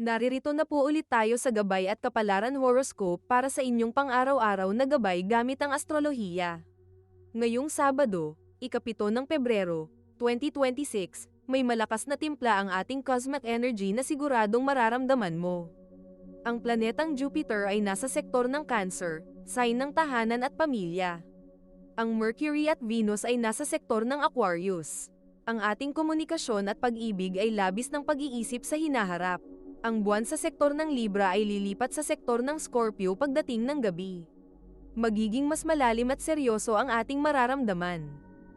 Naririto na po ulit tayo sa Gabay at Kapalaran Horoscope para sa inyong pang-araw-araw na gabay gamit ang astrolohiya. Ngayong Sabado, ika-7 ng Pebrero, 2026, may malakas na timpla ang ating cosmic energy na siguradong mararamdaman mo. Ang planetang Jupiter ay nasa sektor ng Cancer, sign ng tahanan at pamilya. Ang Mercury at Venus ay nasa sektor ng Aquarius. Ang ating komunikasyon at pag-ibig ay labis ng pag-iisip sa hinaharap. Ang buwan sa sektor ng Libra ay lilipat sa sektor ng Scorpio pagdating ng gabi. Magiging mas malalim at seryoso ang ating mararamdaman.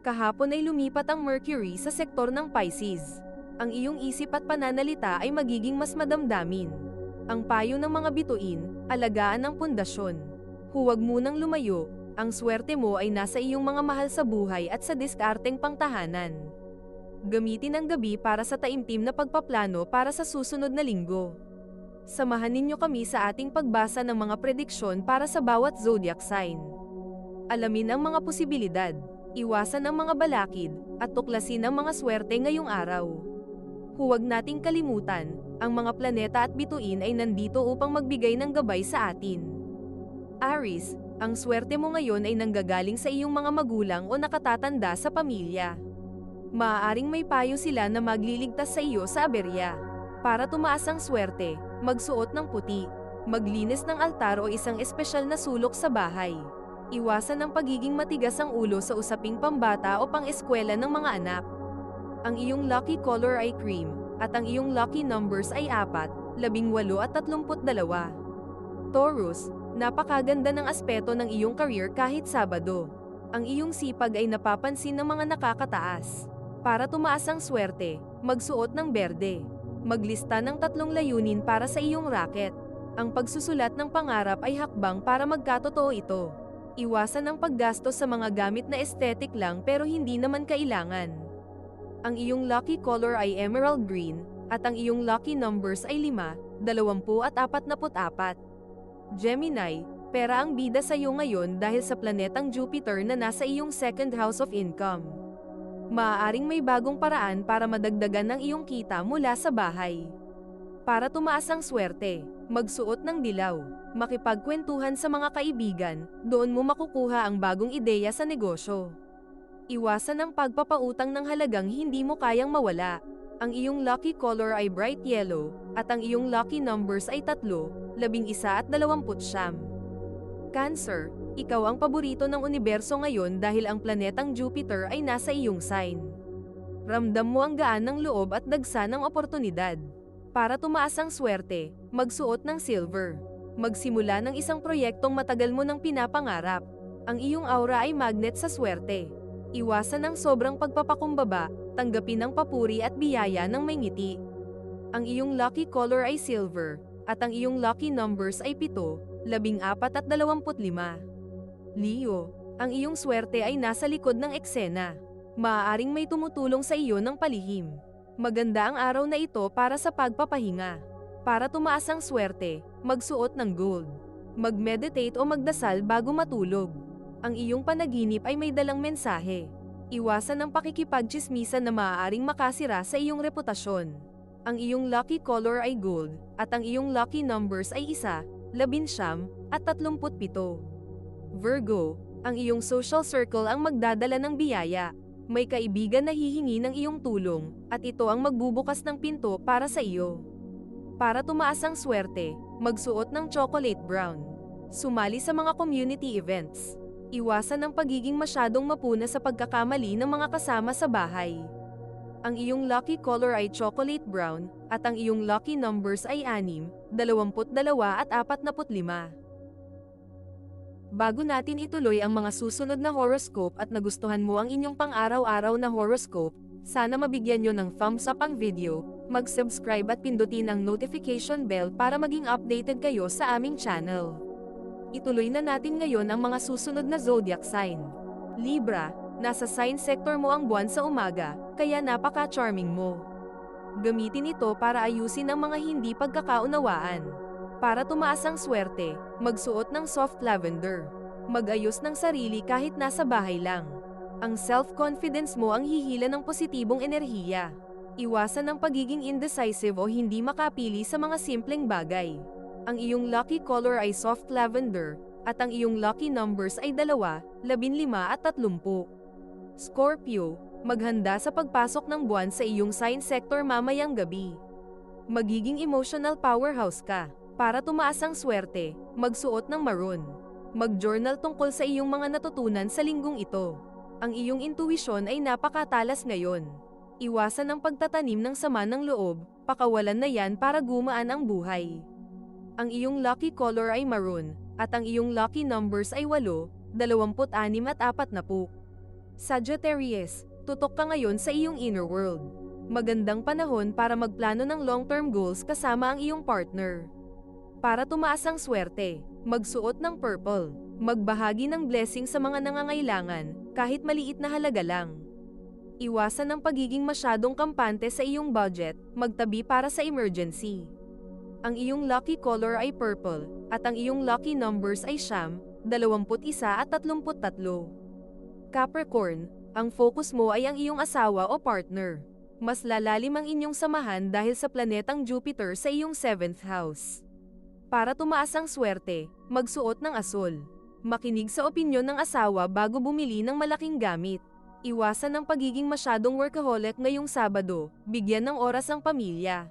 Kahapon ay lumipat ang Mercury sa sektor ng Pisces. Ang iyong isip at pananalita ay magiging mas madamdamin. Ang payo ng mga bituin, alagaan ang pundasyon. Huwag munang lumayo, ang swerte mo ay nasa iyong mga mahal sa buhay at sa diskarteng pangtahanan. Gamitin ang gabi para sa taimtim na pagpaplano para sa susunod na linggo. Samahan ninyo kami sa ating pagbasa ng mga prediksyon para sa bawat zodiac sign. Alamin ang mga posibilidad, iwasan ang mga balakid, at tuklasin ang mga swerte ngayong araw. Huwag nating kalimutan, ang mga planeta at bituin ay nandito upang magbigay ng gabay sa atin. Aries, ang swerte mo ngayon ay nanggagaling sa iyong mga magulang o nakatatanda sa pamilya. Maaaring may payo sila na magliligtas sa iyo sa aberya. Para tumaas ang swerte, magsuot ng puti, maglinis ng altar o isang espesyal na sulok sa bahay. Iwasan ang pagiging matigas ang ulo sa usaping pambata o pang-eskwela ng mga anak. Ang iyong lucky color ay cream, at ang iyong lucky numbers ay 4, 18 at 32. Taurus, napakaganda ng aspeto ng iyong career kahit Sabado. Ang iyong sipag ay napapansin ng mga nakakataas. Para tumaas ang swerte, magsuot ng berde. Maglista ng 3 layunin para sa iyong racket. Ang pagsusulat ng pangarap ay hakbang para magkatotoo ito. Iwasan ang paggastos sa mga gamit na aesthetic lang pero hindi naman kailangan. Ang iyong lucky color ay emerald green, at ang iyong lucky numbers ay 5, 20 at 44. Gemini, pera ang bida sa iyo ngayon dahil sa planetang Jupiter na nasa iyong second house of income. Maaaring may bagong paraan para madagdagan ng iyong kita mula sa bahay. Para tumaas ang swerte, magsuot ng dilaw, makipagkwentuhan sa mga kaibigan, doon mo makukuha ang bagong ideya sa negosyo. Iwasan ang pagpapautang ng halagang hindi mo kayang mawala. Ang iyong lucky color ay bright yellow, at ang iyong lucky numbers ay 3, 11 at 29. Cancer, ikaw ang paborito ng universo ngayon dahil ang planetang Jupiter ay nasa iyong sign. Ramdam mo ang gaan ng loob at dagsa ng oportunidad. Para tumaas ang swerte, magsuot ng silver. Magsimula ng isang proyektong matagal mo nang pinapangarap. Ang iyong aura ay magnet sa swerte. Iwasan ang sobrang pagpapakumbaba, tanggapin ang papuri at biyaya ng may ngiti. Ang iyong lucky color ay silver, at ang iyong lucky numbers ay 7, 14 at 25. Leo, ang iyong swerte ay nasa likod ng eksena. Maaaring may tumutulong sa iyo ng palihim. Maganda ang araw na ito para sa pagpapahinga. Para tumaas ang swerte, magsuot ng gold. Mag-meditate o magdasal bago matulog. Ang iyong panaginip ay may dalang mensahe. Iwasan ang pakikipagtsismisan na maaaring makasira sa iyong reputasyon. Ang iyong lucky color ay gold, at ang iyong lucky numbers ay 1, 19 at 37. Virgo, ang iyong social circle ang magdadala ng biyaya. May kaibigan na hihingi ng iyong tulong, at ito ang magbubukas ng pinto para sa iyo. Para tumaas ang swerte, magsuot ng chocolate brown. Sumali sa mga community events. Iwasan ang pagiging masyadong mapuna sa pagkakamali ng mga kasama sa bahay. Ang iyong lucky color ay chocolate brown, at ang iyong lucky numbers ay 6, 22 at 45. Bago natin ituloy ang mga susunod na horoscope at nagustuhan mo ang inyong pang-araw-araw na horoscope, sana mabigyan nyo ng thumbs up ang video, mag-subscribe at pindutin ang notification bell para maging updated kayo sa aming channel. Ituloy na natin ngayon ang mga susunod na zodiac sign. Libra, nasa sign sector mo ang buwan sa umaga, kaya napaka-charming mo. Gamitin ito para ayusin ang mga hindi pagkakaunawaan. Para tumaas ang swerte, magsuot ng soft lavender. Mag-ayos ng sarili kahit nasa bahay lang. Ang self-confidence mo ang hihila ng positibong enerhiya. Iwasan ang pagiging indecisive o hindi makapili sa mga simpleng bagay. Ang iyong lucky color ay soft lavender, at ang iyong lucky numbers ay 2, 15 at 30. Scorpio, maghanda sa pagpasok ng buwan sa iyong sign sector mamayang gabi. Magiging emotional powerhouse ka. Para tumaas ang swerte, magsuot ng maroon. Mag-journal tungkol sa iyong mga natutunan sa linggong ito. Ang iyong intuisyon ay napakatalas ngayon. Iwasan ang pagtatanim ng sama ng loob, pakawalan na yan para gumaan ang buhay. Ang iyong lucky color ay maroon, at ang iyong lucky numbers ay 8, 26 at 40. Sagittarius, tutok ka ngayon sa iyong inner world. Magandang panahon para magplano ng long-term goals kasama ang iyong partner. Para tumaas ang swerte, magsuot ng purple. Magbahagi ng blessing sa mga nangangailangan, kahit maliit na halaga lang. Iwasan ang pagiging masyadong kampante sa iyong budget, magtabi para sa emergency. Ang iyong lucky color ay purple, at ang iyong lucky numbers ay 9, 21 at 33. Capricorn, ang focus mo ay ang iyong asawa o partner. Mas lalalim ang inyong samahan dahil sa planetang Jupiter sa iyong 7th house. Para tumaas ang swerte, magsuot ng asul. Makinig sa opinyon ng asawa bago bumili ng malaking gamit. Iwasan ang pagiging masyadong workaholic ngayong Sabado, bigyan ng oras ang pamilya.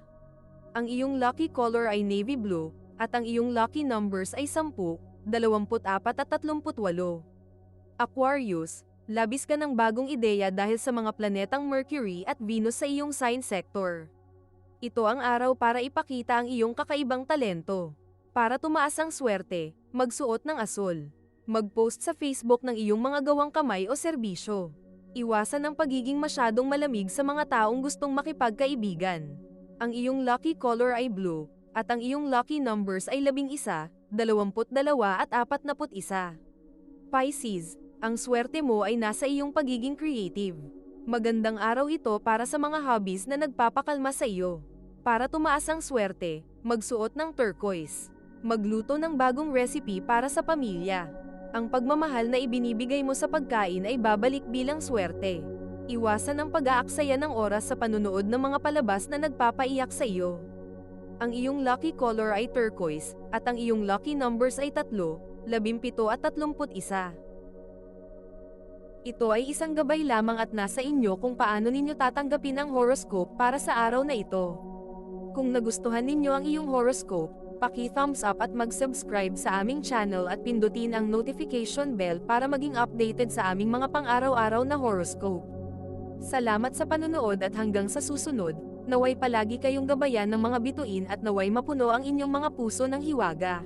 Ang iyong lucky color ay navy blue, at ang iyong lucky numbers ay 10, 24 at 38. Aquarius, labis ka ng bagong ideya dahil sa mga planetang Mercury at Venus sa iyong sign sector. Ito ang araw para ipakita ang iyong kakaibang talento. Para tumaas ang swerte, magsuot ng asul. Mag-post sa Facebook ng iyong mga gawang kamay o serbisyo. Iwasan ang pagiging masyadong malamig sa mga taong gustong makipagkaibigan. Ang iyong lucky color ay blue, at ang iyong lucky numbers ay 11, 22 at 41. Pisces, ang swerte mo ay nasa iyong pagiging creative. Magandang araw ito para sa mga hobbies na nagpapakalma sa iyo. Para tumaas ang swerte, magsuot ng turquoise. Magluto ng bagong recipe para sa pamilya. Ang pagmamahal na ibinibigay mo sa pagkain ay babalik bilang swerte. Iwasan ang pag-aaksaya ng oras sa panunood ng mga palabas na nagpapaiyak sa iyo. Ang iyong lucky color ay turquoise, at ang iyong lucky numbers ay 3, 17 at 31. Ito ay isang gabay lamang at nasa inyo kung paano ninyo tatanggapin ang horoscope para sa araw na ito. Kung nagustuhan ninyo ang iyong horoscope, paki-thumbs up at mag-subscribe sa aming channel at pindutin ang notification bell para maging updated sa aming mga pang-araw-araw na horoscope. Salamat sa panunood at hanggang sa susunod, naway palagi kayong gabayan ng mga bituin at naway mapuno ang inyong mga puso ng hiwaga.